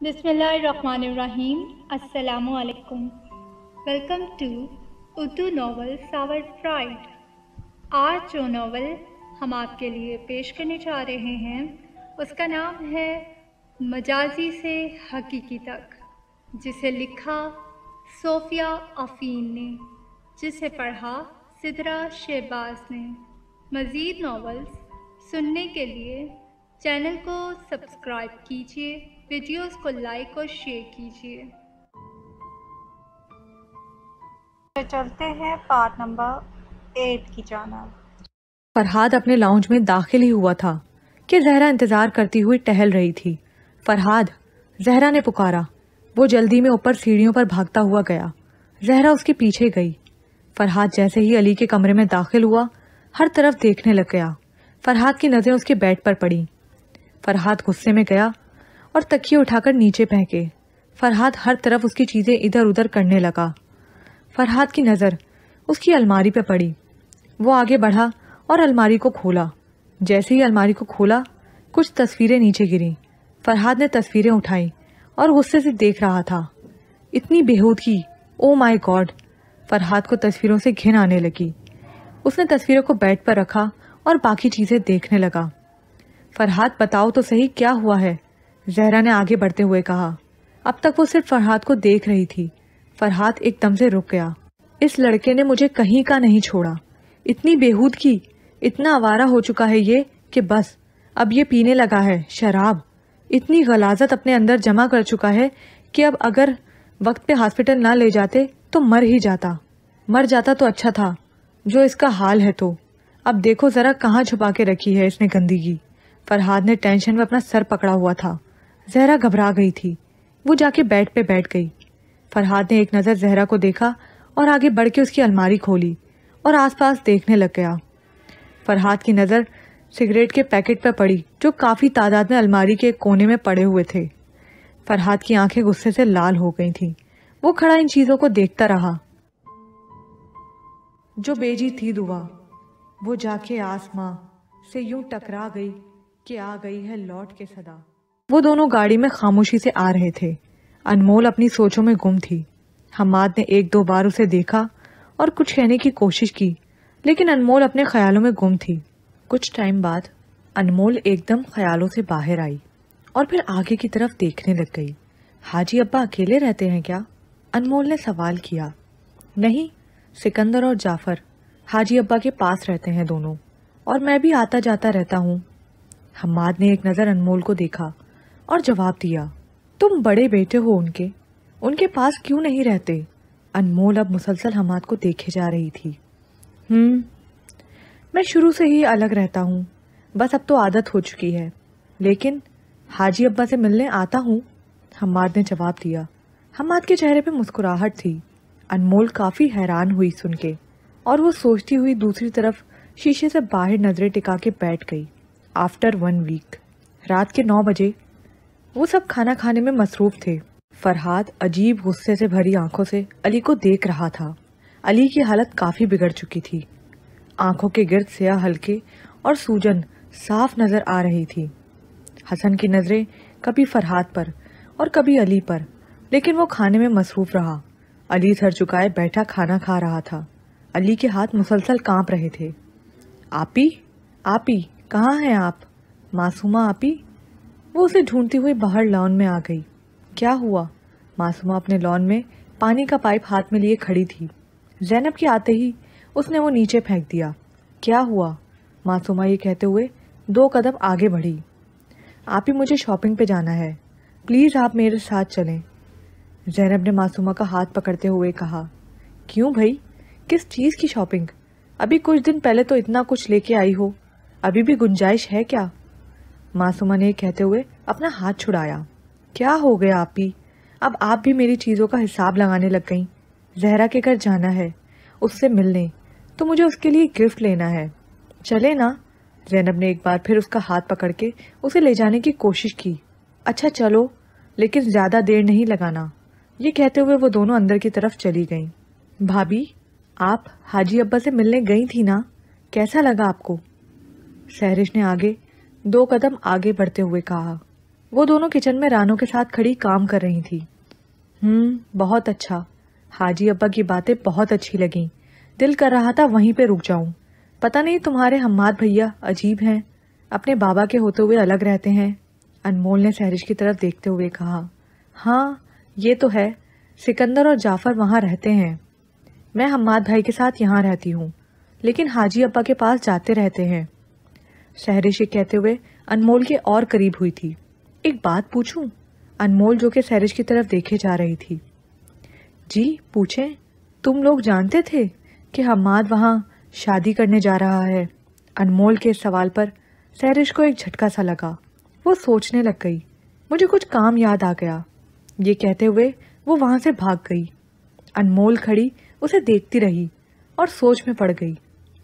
बिस्मिल्लाहिर्रहमानिर्रहीम। अस्सलामु अलैकुम। वेलकम टू उर्दू नॉवल सावर प्राइड। आज जो नॉवल हम आपके लिए पेश करने जा रहे हैं उसका नाम है मजाजी से हकीकी तक, जिसे लिखा सोफिया आफीन ने, जिसे पढ़ा सिदरा शहबाज ने। मज़ीद नॉवेल्स सुनने के लिए चैनल को सब्सक्राइब कीजिए, वीडियोस को लाइक और शेयर कीजिए। चलते हैं पार्ट नंबर 8 की जानिब। फरहाद अपने लाउंज में दाखिल ही हुआ था कि जहरा इंतज़ार करती हुई टहल रही थी। फरहाद, जहरा ने पुकारा। वो जल्दी में ऊपर सीढ़ियों पर भागता हुआ गया। जहरा उसके पीछे गई। फरहाद जैसे ही अली के कमरे में दाखिल हुआ, हर तरफ देखने लग गया। फरहाद की नज़रें उसके बेड पर पड़ी। फरहाद गुस्से में गया और तकिए उठाकर नीचे फेंके। फरहाद हर तरफ उसकी चीज़ें इधर उधर करने लगा। फरहाद की नज़र उसकी अलमारी पर पड़ी। वो आगे बढ़ा और अलमारी को खोला। जैसे ही अलमारी को खोला, कुछ तस्वीरें नीचे गिरीं। फरहाद ने तस्वीरें उठाई और गुस्से से देख रहा था। इतनी बेहूदगी, ओ माय गॉड! फरहाद को तस्वीरों से घिन आने लगी। उसने तस्वीरों को बेड पर रखा और बाकी चीज़ें देखने लगा। फरहाद, बताओ तो सही, क्या हुआ है? जहरा ने आगे बढ़ते हुए कहा। अब तक वो सिर्फ फरहाद को देख रही थी। फरहाद एकदम से रुक गया। इस लड़के ने मुझे कहीं का नहीं छोड़ा। इतनी बेहूदगी, इतना आवारा हो चुका है ये कि बस अब ये पीने लगा है शराब। इतनी गलाजत अपने अंदर जमा कर चुका है कि अब अगर वक्त पे हॉस्पिटल ना ले जाते तो मर ही जाता। मर जाता तो अच्छा था, जो इसका हाल है तो। अब देखो ज़रा कहाँ छुपा के रखी है इसने गंदगी। फरहाद ने टेंशन में अपना सर पकड़ा हुआ था। जहरा घबरा गई थी। वो जाके बेड पे बैठ गई। फरहाद ने एक नज़र जहरा को देखा और आगे बढ़ के उसकी अलमारी खोली और आसपास देखने लग गया। फरहाद की नज़र सिगरेट के पैकेट पर पड़ी, जो काफ़ी तादाद में अलमारी के एक कोने में पड़े हुए थे। फरहाद की आंखें गुस्से से लाल हो गई थीं। वो खड़ा इन चीज़ों को देखता रहा। जो बेजी थी दुआ, वो जाके आसमां से यूं टकरा गई कि आ गई है लौट के सदा। वो दोनों गाड़ी में खामोशी से आ रहे थे। अनमोल अपनी सोचों में गुम थी। हम्माद ने एक दो बार उसे देखा और कुछ कहने की कोशिश की, लेकिन अनमोल अपने ख्यालों में गुम थी। कुछ टाइम बाद अनमोल एकदम ख्यालों से बाहर आई और फिर आगे की तरफ देखने लग गई। हाजी अब्बा अकेले रहते हैं क्या? अनमोल ने सवाल किया। नहीं, सिकंदर और जाफर हाजी अब्बा के पास रहते हैं दोनों, और मैं भी आता जाता रहता हूँ। हम्माद ने एक नज़र अनमोल को देखा और जवाब दिया, तुम बड़े बेटे हो उनके, उनके पास क्यों नहीं रहते? अनमोल अब मुसलसल हम्माद को देखे जा रही थी। मैं शुरू से ही अलग रहता हूँ, बस अब तो आदत हो चुकी है, लेकिन हाजी अब्बा से मिलने आता हूँ, हम्माद ने जवाब दिया। हम्माद के चेहरे पे मुस्कुराहट थी। अनमोल काफ़ी हैरान हुई सुन के, और वो सोचती हुई दूसरी तरफ शीशे से बाहर नज़रें टिका के बैठ गई। आफ्टर 1 वीक, रात के 9 बजे वो सब खाना खाने में मसरूफ़ थे। फरहाद अजीब गुस्से से भरी आंखों से अली को देख रहा था। अली की हालत काफ़ी बिगड़ चुकी थी। आंखों के गिर्द स्याह हल्के और सूजन साफ नज़र आ रही थी। हसन की नज़रें कभी फरहाद पर और कभी अली पर, लेकिन वो खाने में मसरूफ़ रहा। अली सर झुकाए बैठा खाना खा रहा था। अली के हाथ मुसलसल कांप रहे थे। आपी, आपी, कहाँ हैं आप? मासूमा आपी? वो उसे ढूंढती हुई बाहर लॉन में आ गई। क्या हुआ? मासूमा अपने लॉन में पानी का पाइप हाथ में लिए खड़ी थी। ज़ैनब के आते ही उसने वो नीचे फेंक दिया। क्या हुआ? मासूमा ये कहते हुए 2 कदम आगे बढ़ी। आप ही, मुझे शॉपिंग पे जाना है, प्लीज़ आप मेरे साथ चलें। ज़ैनब ने मासूमा का हाथ पकड़ते हुए कहा। क्यों भाई, किस चीज़ की शॉपिंग? अभी कुछ दिन पहले तो इतना कुछ लेके आई हो, अभी भी गुंजाइश है क्या? मासूमा ने कहते हुए अपना हाथ छुड़ाया। क्या हो गया आप ही? अब आप भी मेरी चीज़ों का हिसाब लगाने लग गईं। जहरा के घर जाना है, उससे मिलने, तो मुझे उसके लिए गिफ्ट लेना है। चले ना? ज़ैनब ने एक बार फिर उसका हाथ पकड़ के उसे ले जाने की कोशिश की। अच्छा चलो, लेकिन ज़्यादा देर नहीं लगाना। ये कहते हुए वो दोनों अंदर की तरफ चली गईं। भाभी, आप हाजी अब्बा से मिलने गई थी ना, कैसा लगा आपको? सहरिश ने आगे 2 कदम आगे बढ़ते हुए कहा। وہ دونوں کچن میں رانو کے ساتھ کھڑی کام کر رہی تھی۔ بہت اچھا، حاجی ابا کی باتیں بہت اچھی لگیں، دل کر رہا تھا وہیں پہ رک جاؤں۔ پتہ نہیں تمہارے حماد بھیا عجیب ہیں، اپنے بابا کے ہوتے ہوئے الگ رہتے ہیں، انمول نے سحرش کی طرف دیکھتے ہوئے کہا۔ ہاں یہ تو ہے، سکندر اور جعفر وہاں رہتے ہیں، میں حماد بھائی کے ساتھ یہاں رہتی ہوں، لیکن حاجی ابا کے پاس جاتے رہتے ہیں۔ سحرش یہ کہتے ہوئے انمول کے اور قریب ہوئی تھی۔ ایک بات پوچھوں؟ انمول جو کہ سحرش کی طرف دیکھے جا رہی تھی۔ جی پوچھیں، تم لوگ جانتے تھے کہ حماد وہاں شادی کرنے جا رہا ہے؟ انمول کے اس سوال پر سحرش کو ایک جھٹکا سا لگا، وہ سوچنے لگ گئی۔ مجھے کچھ کام یاد آ گیا، یہ کہتے ہوئے وہ وہاں سے بھاگ گئی۔ انمول کھڑی اسے دیکھتی رہی اور سوچ میں پڑ گئی۔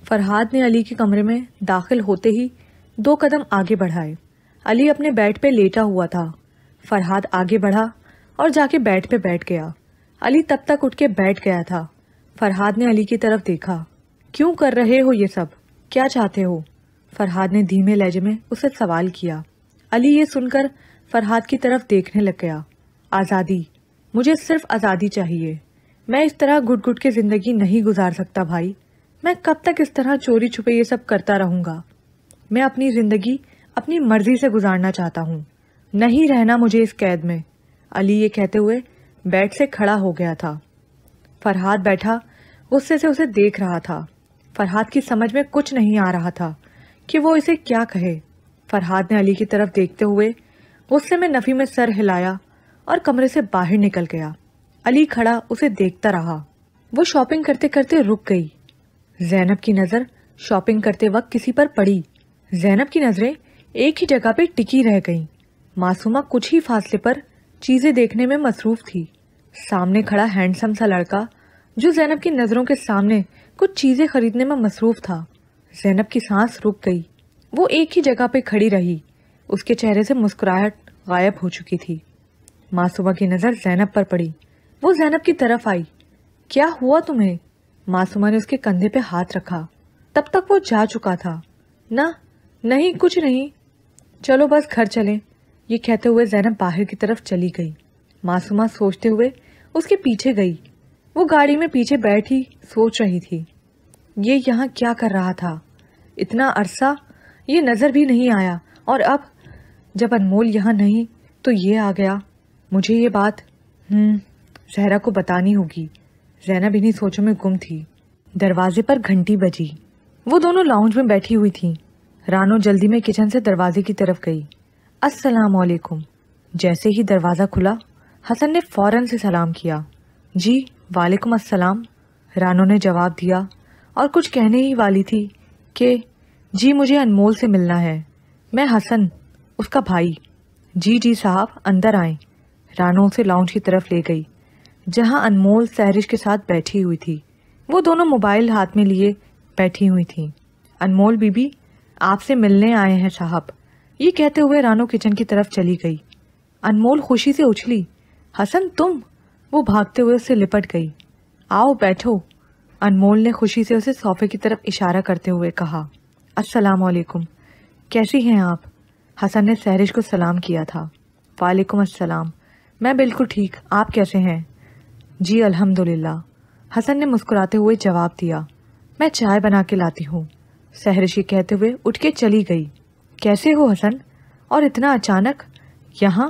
فرحاد نے علی کے کمرے میں داخل ہوتے ہی 2 قدم آگے بڑھائے۔ علی اپنے بیڈ پہ لیٹا ہوا تھا۔ فرحاد آگے بڑھا اور جا کے بیڈ پہ بیٹھ گیا۔ علی تب تک اٹھ کے بیٹھ گیا تھا۔ فرحاد نے علی کی طرف دیکھا۔ کیوں کر رہے ہو یہ سب؟ کیا چاہتے ہو؟ فرحاد نے دھیمے لہجے میں اسے سوال کیا۔ علی یہ سن کر فرحاد کی طرف دیکھنے لگ گیا۔ آزادی، مجھے صرف آزادی چاہیے، میں اس طرح گھٹ گھٹ کے زندگی نہیں گزار سکتا بھائی، میں کب تک اس طرح چوری چھپے یہ سب کرتا رہوں گا؟ میں اپنی زندگی اپنی مرضی سے گزارنا چاہتا ہوں، نہیں رہنا مجھے اس قید میں۔ علی یہ کہتے ہوئے بیڈ سے کھڑا ہو گیا تھا۔ فرحاد بیٹھا غصے سے اسے دیکھ رہا تھا۔ فرحاد کی سمجھ میں کچھ نہیں آ رہا تھا کہ وہ اسے کیا کہے۔ فرحاد نے علی کی طرف دیکھتے ہوئے غصے میں نفی میں سر ہلایا اور کمرے سے باہر نکل گیا۔ علی کھڑا اسے دیکھتا رہا۔ وہ شاپنگ کرتے کرتے رک گئی۔ زینب کی نظر شاپنگ کرتے وقت کسی پر پڑی۔ زینب کی نظریں ایک ہی جگہ پہ ٹکی رہ گئیں۔ معصومہ کچھ ہی فاصلے پر چیزیں دیکھنے میں مصروف تھی۔ سامنے کھڑا ہینڈسم سا لڑکا جو زینب کی نظروں کے سامنے کچھ چیزیں خریدنے میں مصروف تھا۔ زینب کی سانس رک گئی، وہ ایک ہی جگہ پہ کھڑی رہی۔ اس کے چہرے سے مسکراہٹ غائب ہو چکی تھی۔ معصومہ کی نظر زینب پر پڑی، وہ زینب کی طرف آئی۔ کیا ہوا تمہیں؟ معصومہ نے اس کے کندھے پہ ہاتھ رکھا۔ تب تک وہ جا چکا تھا۔ نہیں کچھ نہیں، چلو بس گھر چلیں، یہ کہتے ہوئے زینب باہر کی طرف چلی گئی۔ معصومہ سوچتے ہوئے اس کے پیچھے گئی۔ وہ گاڑی میں پیچھے بیٹھی سوچ رہی تھی، یہ یہاں کیا کر رہا تھا؟ اتنا عرصہ یہ نظر بھی نہیں آیا، اور اب جب انمول یہاں نہیں تو یہ آ گیا۔ مجھے یہ بات زہرا کو بتانی ہوگی۔ زینب انہی سوچوں میں گم تھی۔ دروازے پر گھنٹی بجی۔ وہ دونوں لاؤنج میں بیٹھی ہوئی تھیں۔ رانو جلدی میں کچن سے دروازے کی طرف گئی۔ السلام علیکم۔ جیسے ہی دروازہ کھلا حسن نے فوراً سے سلام کیا۔ جی وعلیکم السلام، رانو نے جواب دیا اور کچھ کہنے ہی والی تھی کہ جی مجھے انمول سے ملنا ہے، میں حسن اس کا بھائی۔ جی صاحب اندر آئیں۔ رانو اسے لاؤنج کی طرف لے گئی جہاں انمول سحرش کے ساتھ بیٹھی ہوئی تھی۔ وہ دونوں موبائل ہاتھ میں لیے بیٹھی ہوئی تھیں۔ انمول بی بی آپ سے ملنے آئے ہیں صاحب، یہ کہتے ہوئے رانو کچن کی طرف چلی گئی۔ انمول خوشی سے اچھلی، حسن تم؟ وہ بھاگتے ہوئے اس سے لپٹ گئی۔ آؤ بیٹھو، انمول نے خوشی سے اسے صوفے کی طرف اشارہ کرتے ہوئے کہا۔ السلام علیکم، کیسی ہیں آپ؟ حسن نے سحرش کو سلام کیا تھا۔ وعلیکم السلام، میں بالکل ٹھیک، آپ کیسے ہیں؟ جی الحمدللہ، حسن نے مسکراتے ہوئے جواب دیا۔ میں چائے بنا کے لاتی ہوں، سحرش یہ کہتے ہوئے اٹھ کے چلی گئی۔ کیسے ہو حسن؟ اور اتنا اچانک یہاں؟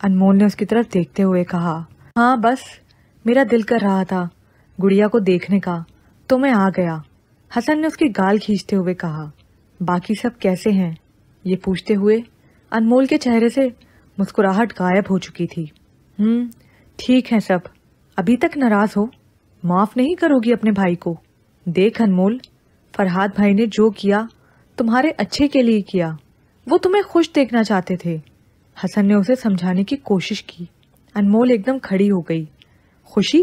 انمول نے اس کی طرف دیکھتے ہوئے کہا۔ ہاں بس میرا دل کر رہا تھا گڑیا کو دیکھنے کا تو میں آ گیا، حسن نے اس کی گال کھینچتے ہوئے کہا۔ باقی سب کیسے ہیں؟ یہ پوچھتے ہوئے انمول کے چہرے سے مسکراہٹ غائب ہو چکی تھی۔ ٹھیک ہیں سب، ابھی تک ناراض ہو؟ معاف نہیں کرو گی اپنے بھائی کو؟ دیکھ انمول، فرحاد بھائی نے جو کیا تمہارے اچھے کے لیے کیا، وہ تمہیں خوش دیکھنا چاہتے تھے۔ حسن نے اسے سمجھانے کی کوشش کی۔ انمول ایک دم کھڑی ہو گئی۔ خوشی؟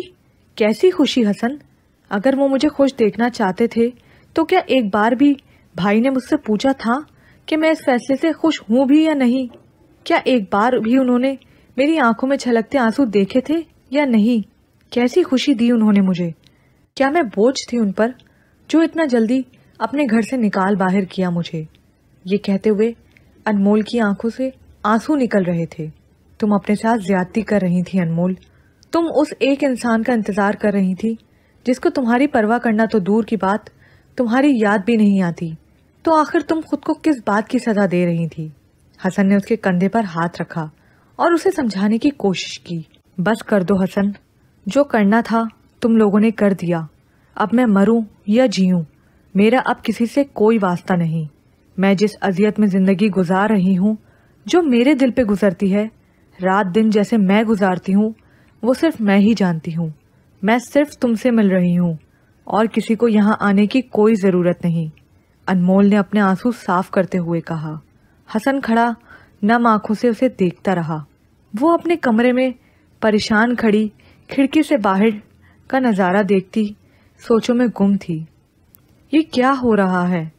کیسی خوشی حسن؟ اگر وہ مجھے خوش دیکھنا چاہتے تھے تو کیا ایک بار بھی بھائی نے مجھ سے پوچھا تھا کہ میں اس فیصلے سے خوش ہوں بھی یا نہیں؟ کیا ایک بار بھی انہوں نے میری آنکھوں میں چھلکتے آنسو دیکھے تھے یا نہیں؟ کیسی خوشی دی انہوں نے مجھے؟ کیا میں بوجھ تھی ان پر جو اتنا جلدی اپنے گھر سے نکال باہر کیا مجھے؟ یہ کہتے ہوئے انمول کی آنکھوں سے आंसू निकल रहे थे। तुम अपने साथ ज्यादती कर रही थी अनमोल। तुम उस एक इंसान का इंतजार कर रही थी जिसको तुम्हारी परवाह करना तो दूर की बात, तुम्हारी याद भी नहीं आती। तो आखिर तुम खुद को किस बात की सजा दे रही थी? हसन ने उसके कंधे पर हाथ रखा और उसे समझाने की कोशिश की। बस कर दो हसन, जो करना था तुम लोगों ने कर दिया। अब मैं मरूं या जीऊं, मेरा अब किसी से कोई वास्ता नहीं। मैं जिस अजियत में जिंदगी गुजार रही हूँ, जो मेरे दिल पे गुजरती है, रात दिन जैसे मैं गुजारती हूँ, वो सिर्फ मैं ही जानती हूँ। मैं सिर्फ तुमसे मिल रही हूँ और किसी को यहाँ आने की कोई जरूरत नहीं, अनमोल ने अपने आंसू साफ करते हुए कहा। हसन खड़ा नम आंखों से उसे देखता रहा। वो अपने कमरे में परेशान खड़ी खिड़की से बाहर का नजारा देखती सोचों में गुम थी। ये क्या हो रहा है?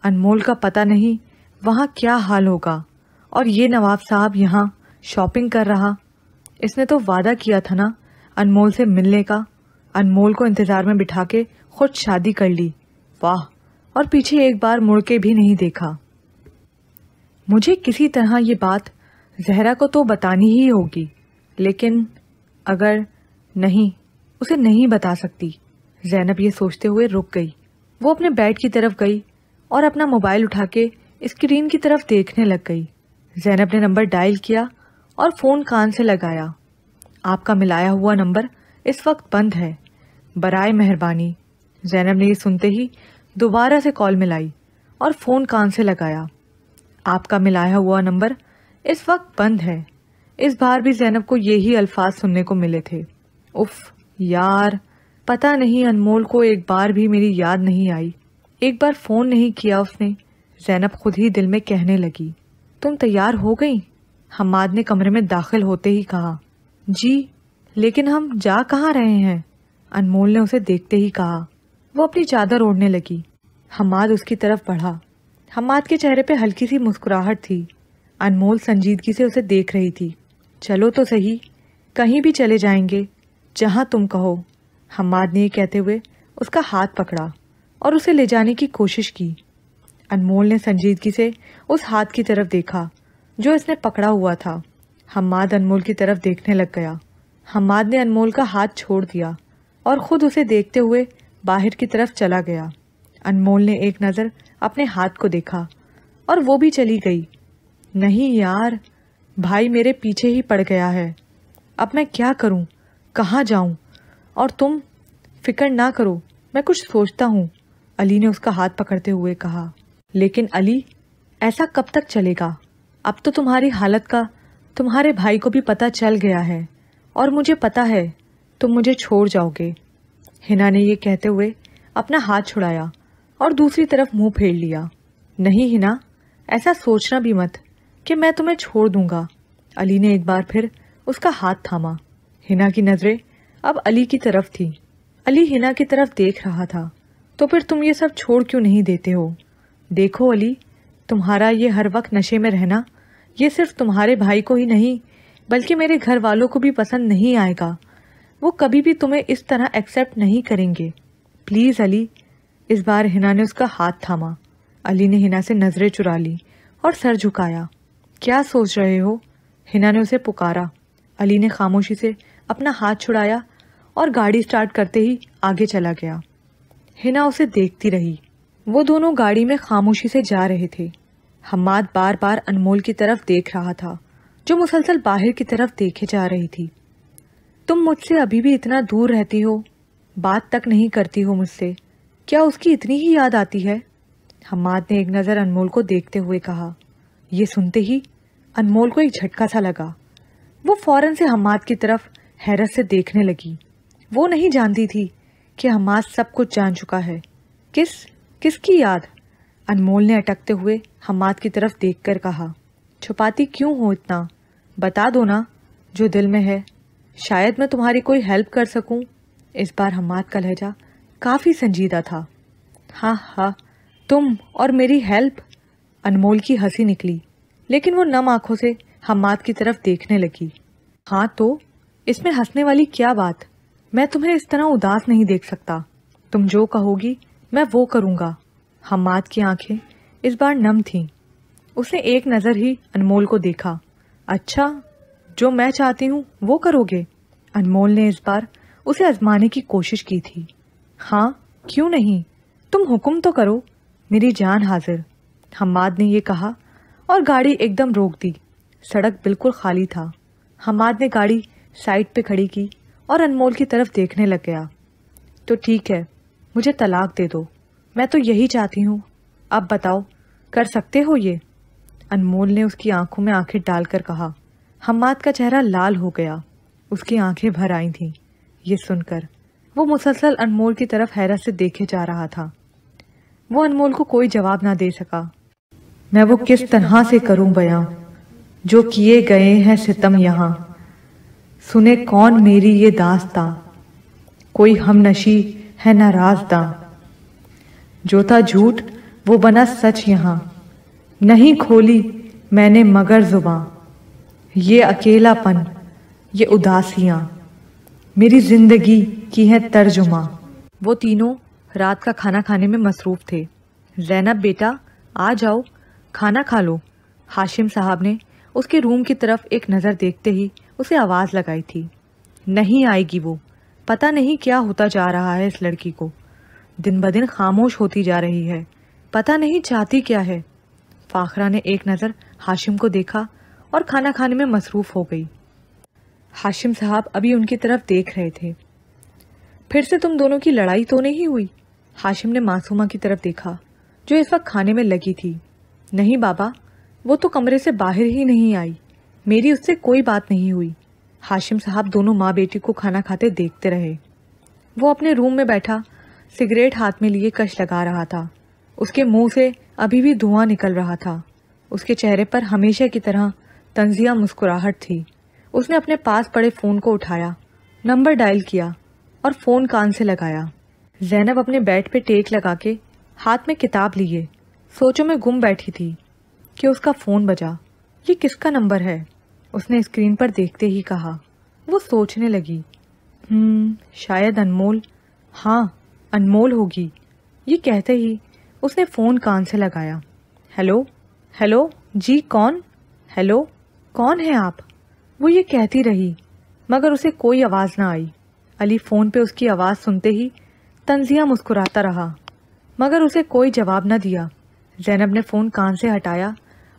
अनमोल का पता नहीं वहाँ क्या हाल होगा, और ये नवाब साहब यहाँ शॉपिंग कर रहा। इसने तो वादा किया था ना अनमोल से मिलने का। अनमोल को इंतजार में बिठा के खुद शादी कर ली। वाह! और पीछे एक बार मुड़ के भी नहीं देखा। मुझे किसी तरह ये बात जहरा को तो बतानी ही होगी, लेकिन अगर नहीं, उसे नहीं बता सकती। ज़ैनब ये सोचते हुए रुक गई। वो अपने बेड की तरफ गई और अपना मोबाइल उठा के स्क्रीन की तरफ देखने लग गई। ज़ैनब ने नंबर डायल किया और फ़ोन कान से लगाया। आपका मिलाया हुआ नंबर इस वक्त बंद है, बराए मेहरबानी। ज़ैनब ने ये सुनते ही दोबारा से कॉल मिलाई और फ़ोन कान से लगाया। आपका मिलाया हुआ नंबर इस वक्त बंद है। इस बार भी ज़ैनब को यही अल्फाज सुनने को मिले थे। उफ यार, पता नहीं अनमोल को एक बार भी मेरी याद नहीं आई, एक बार फ़ोन नहीं किया उसने। ज़ैनब खुद ही दिल में कहने लगी। तुम तैयार हो गई? हम्माद ने कमरे में दाखिल होते ही कहा। जी, लेकिन हम जा कहाँ रहे हैं? अनमोल ने उसे देखते ही कहा। वो अपनी चादर ओढ़ने लगी। हम्माद उसकी तरफ बढ़ा। हम्माद के चेहरे पे हल्की सी मुस्कुराहट थी। अनमोल संजीदगी से उसे देख रही थी। चलो तो सही, कहीं भी चले जाएंगे, जहाँ तुम कहो। हम्माद ने ये कहते हुए उसका हाथ पकड़ा और उसे ले जाने की कोशिश की। अनमोल ने संजीदगी से उस हाथ की तरफ देखा जो इसने पकड़ा हुआ था। हम्माद अनमोल की तरफ देखने लग गया। हम्माद ने अनमोल का हाथ छोड़ दिया और खुद उसे देखते हुए बाहर की तरफ चला गया। अनमोल ने एक नज़र अपने हाथ को देखा और वो भी चली गई। नहीं यार, भाई मेरे पीछे ही पड़ गया है। अब मैं क्या करूं, कहाँ जाऊं? और तुम फिक्र ना करो, मैं कुछ सोचता हूँ, अली ने उसका हाथ पकड़ते हुए कहा। लेकिन अली, ऐसा कब तक चलेगा? अब तो तुम्हारी हालत का तुम्हारे भाई को भी पता चल गया है और मुझे पता है तुम मुझे छोड़ जाओगे। हिना ने ये कहते हुए अपना हाथ छुड़ाया और दूसरी तरफ मुंह फेर लिया। नहीं हिना, ऐसा सोचना भी मत कि मैं तुम्हें छोड़ दूंगा। अली ने एक बार फिर उसका हाथ थामा। हिना की नज़रें अब अली की तरफ थी। अली हिना की तरफ देख रहा था। तो फिर तुम ये सब छोड़ क्यों नहीं देते हो? देखो अली, तुम्हारा ये हर वक्त नशे में रहना, ये सिर्फ तुम्हारे भाई को ही नहीं बल्कि मेरे घर वालों को भी पसंद नहीं आएगा। वो कभी भी तुम्हें इस तरह एक्सेप्ट नहीं करेंगे। प्लीज़ अली। इस बार हिना ने उसका हाथ थामा। अली ने हिना से नज़रें चुरा ली और सर झुकाया। क्या सोच रहे हो? हिना ने उसे पुकारा। अली ने खामोशी से अपना हाथ छुड़ाया और गाड़ी स्टार्ट करते ही आगे चला गया। हिना उसे देखती रही। वो दोनों गाड़ी में खामोशी से जा रहे थे। हम्माद बार बार अनमोल की तरफ देख रहा था जो मुसलसल बाहर की तरफ देखे जा रही थी। तुम मुझसे अभी भी इतना दूर रहती हो, बात तक नहीं करती हो मुझसे, क्या उसकी इतनी ही याद आती है? हम्माद ने एक नज़र अनमोल को देखते हुए कहा। ये सुनते ही अनमोल को एक झटका सा लगा। वो फौरन से हम्माद की तरफ हैरत से देखने लगी। वो नहीं जानती थी कि हम्माद सब कुछ जान चुका है। किसकी याद? अनमोल ने अटकते हुए हम्माद की तरफ देखकर कहा। छुपाती क्यों हो इतना? बता दो ना जो दिल में है, शायद मैं तुम्हारी कोई हेल्प कर सकूं। इस बार हम्माद का लहजा काफ़ी संजीदा था। हाँ, तुम और मेरी हेल्प? अनमोल की हंसी निकली, लेकिन वो नम आंखों से हम्माद की तरफ देखने लगी। हाँ तो इसमें हंसने वाली क्या बात? मैं तुम्हें इस तरह उदास नहीं देख सकता। तुम जो कहोगी मैं वो करूँगा। हम्माद की आंखें इस बार नम थीं। उसने एक नज़र ही अनमोल को देखा। अच्छा, जो मैं चाहती हूँ वो करोगे? अनमोल ने इस बार उसे आजमाने की कोशिश की थी। हाँ, क्यों नहीं, तुम हुक्म तो करो, मेरी जान हाजिर, हम्माद ने ये कहा और गाड़ी एकदम रोक दी। सड़क बिल्कुल खाली था। हम्माद ने गाड़ी साइड पे खड़ी की और अनमोल की तरफ देखने लग गया। तो ठीक है, मुझे तलाक दे दो, मैं तो यही चाहती हूँ। अब बताओ, कर सकते हो ये? अनमोल ने उसकी आंखों में आंखें डालकर कहा। हम्माद का चेहरा लाल हो गया, उसकी आंखें भर आई थीं। ये सुनकर वो मुसलसल अनमोल की तरफ हैरत से देखे जा रहा था। वो अनमोल को कोई जवाब ना दे सका। मैं वो किस तरह से करूं बयां, जो किए गए हैं सितम यहाँ, सुने कौन मेरी ये दास्तां, कोई हमनशी है न राज़दां, जो था झूठ वो बना सच यहाँ, नहीं खोली मैंने मगर जुबां, ये अकेलापन ये उदासियां, मेरी जिंदगी की है तर्जुमा। वो तीनों रात का खाना खाने में मसरूफ थे। ज़ैनब बेटा आ जाओ, खाना खा लो। हाशिम साहब ने उसके रूम की तरफ एक नज़र देखते ही उसे आवाज़ लगाई थी। नहीं आएगी वो, पता नहीं क्या होता जा रहा है इस लड़की को, दिन ब दिन खामोश होती जा रही है, पता नहीं चाहती क्या है। फाखरा ने एक नज़र हाशिम को देखा और खाना खाने में मसरूफ़ हो गई। हाशिम साहब अभी उनकी तरफ देख रहे थे। फिर से तुम दोनों की लड़ाई तो नहीं हुई? हाशिम ने मासूमा की तरफ देखा जो इस वक्त खाने में लगी थी। नहीं बाबा, वो तो कमरे से बाहर ही नहीं आई, मेरी उससे कोई बात नहीं हुई। हाशिम साहब दोनों माँ बेटी को खाना खाते देखते रहे। वो अपने रूम में बैठा सिगरेट हाथ में लिए कश लगा रहा था। उसके मुंह से अभी भी धुआं निकल रहा था। उसके चेहरे पर हमेशा की तरह तंजिया मुस्कुराहट थी। उसने अपने पास पड़े फ़ोन को उठाया, नंबर डायल किया और फ़ोन कान से लगाया। ज़ैनब अपने बेड पे टेक लगा के हाथ में किताब लिए सोचों में गुम बैठी थी कि उसका फ़ोन बजा। ये किसका नंबर है? उसने स्क्रीन पर देखते ही कहा। वो सोचने लगी, शायद अनमोल, हाँ अनमोल होगी। ये कहते ही उसने फ़ोन कान से लगाया। हेलो हेलो जी, कौन? हेलो, कौन है आप? वो ये कहती रही मगर उसे कोई आवाज़ ना आई। अली फ़ोन पे उसकी आवाज़ सुनते ही तंजिया मुस्कुराता रहा मगर उसे कोई जवाब न दिया। ज़ैनब ने फ़ोन कान से हटाया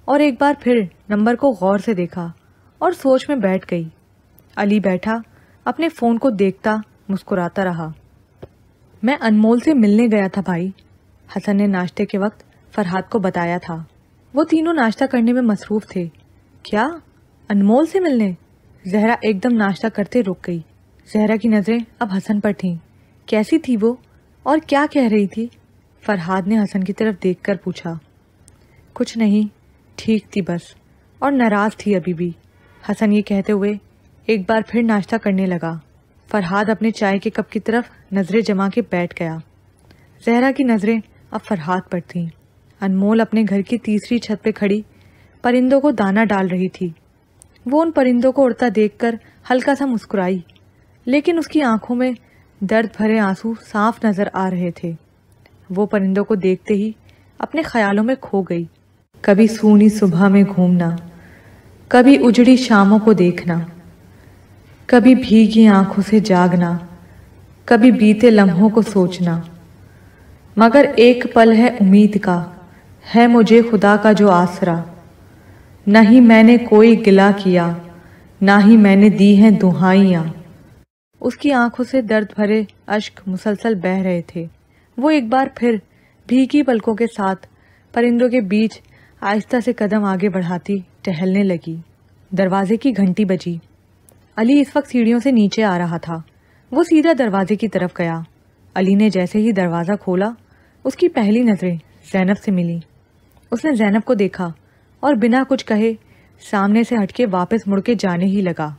और एक बार फिर नंबर को गौर से देखा और सोच में बैठ गई। अली बैठा अपने फ़ोन को देखता मुस्कुराता रहा। मैं अनमोल से मिलने गया था भाई, हसन ने नाश्ते के वक्त फरहाद को बताया था। वो तीनों नाश्ता करने में मसरूफ़ थे। क्या, अनमोल से मिलने? जहरा एकदम नाश्ता करते रुक गई। जहरा की नज़रें अब हसन पर थीं। कैसी थी वो और क्या कह रही थी? फरहाद ने हसन की तरफ देखकर पूछा। कुछ नहीं, ठीक थी बस, और नाराज़ थी अभी भी। हसन ये कहते हुए एक बार फिर नाश्ता करने लगा। फरहाद अपने चाय के कप की तरफ नज़रें जमा के बैठ गया। जहरा की नज़रें अब फरहाद पर थीं। अनमोल अपने घर की तीसरी छत पे खड़ी परिंदों को दाना डाल रही थी। वो उन परिंदों को उड़ता देखकर हल्का सा मुस्कुराई, लेकिन उसकी आंखों में दर्द भरे आंसू साफ नज़र आ रहे थे। वो परिंदों को देखते ही अपने ख्यालों में खो गई। कभी सूनी सुबह में घूमना, कभी उजड़ी शामों को देखना, कभी भीगी आंखों से जागना, कभी बीते लम्हों को सोचना, मगर एक पल है उम्मीद का, है मुझे खुदा का जो आसरा। नहीं मैंने कोई गिला किया, ना ही मैंने दी हैं दुहाइयाँ। उसकी आंखों से दर्द भरे अश्क मुसलसल बह रहे थे। वो एक बार फिर भीगी पलकों के साथ परिंदों के बीच आहिस्ता से कदम आगे बढ़ाती टहलने लगी। दरवाजे की घंटी बजी। अली इस वक्त सीढ़ियों से नीचे आ रहा था। वो सीधा दरवाजे की तरफ गया। अली ने जैसे ही दरवाज़ा खोला, उसकी पहली नज़रें ज़ैनब से मिली। उसने ज़ैनब को देखा और बिना कुछ कहे सामने से हटके वापस मुड़ के जाने ही लगा।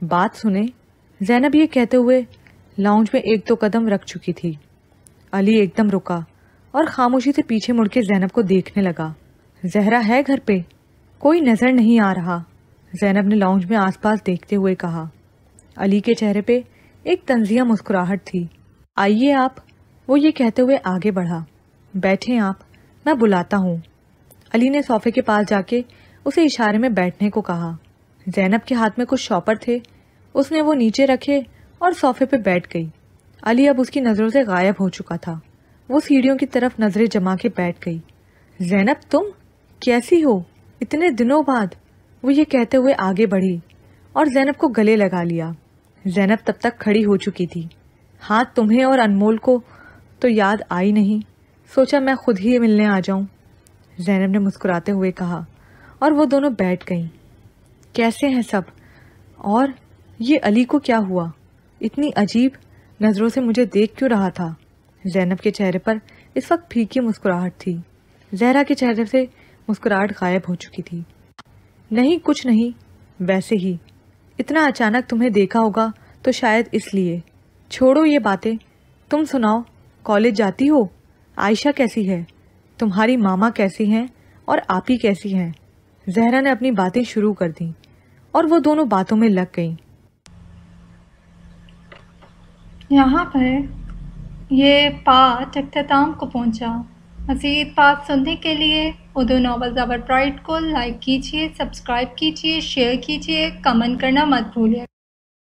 बात सुने, ज़ैनब ये कहते हुए लाउंज में एक दो कदम रख चुकी थी। अली एकदम रुका और खामोशी से पीछे मुड़ के ज़ैनब को देखने लगा। जहरा है घर पे? कोई नज़र नहीं आ रहा, ज़ैनब ने लाउंज में आसपास देखते हुए कहा। अली के चेहरे पे एक तंजिया मुस्कुराहट थी। आइए आप, वो ये कहते हुए आगे बढ़ा। बैठें आप, मैं बुलाता हूँ। علی نے صوفے کے پاس جا کے اسے اشارے میں بیٹھنے کو کہا۔ زینب کے ہاتھ میں کچھ شاپر تھے، اس نے وہ نیچے رکھے اور صوفے پہ بیٹھ گئی۔ علی اب اس کی نظروں سے غائب ہو چکا تھا۔ وہ سیڑھیوں کی طرف نظریں جما کے بیٹھ گئی۔ زینب تم کیسی ہو اتنے دنوں بعد؟ وہ یہ کہتے ہوئے آگے بڑھی اور زینب کو گلے لگا لیا۔ زینب تب تک کھڑی ہو چکی تھی۔ ہاں تمہیں اور انمول کو تو یاد آئی نہیں، سوچا میں خود ہی ملنے آ جاؤں، زینب نے مسکراتے ہوئے کہا، اور وہ دونوں بیٹھ گئیں۔ کیسے ہیں سب؟ اور یہ علی کو کیا ہوا؟ اتنی عجیب نظروں سے مجھے دیکھ کیوں رہا تھا؟ زینب کے چہرے پر اس وقت پھیکی مسکراہٹ تھی۔ زہرا کے چہرے سے مسکراہٹ غائب ہو چکی تھی۔ نہیں کچھ نہیں، ویسے ہی اتنا اچانک تمہیں دیکھا ہوگا تو شاید اس لیے۔ چھوڑو یہ باتیں، تم سناؤ، کالج جاتی ہو؟ عائشہ کیسی ہے؟ تمہاری ماما کیسی ہیں اور آپی کیسی ہیں؟ زہرا نے اپنی باتیں شروع کر دیں اور وہ دونوں باتوں میں لگ گئیں۔ یہاں پر یہ پارٹ اختتام کو پہنچا۔ مزید پارٹ سننے کے لیے اردو ناول آور پرائڈ کو لائک کیجیے، سبسکرائب کیجیے، شیئر کیجیے، کمنٹ کرنا مت بھولیے۔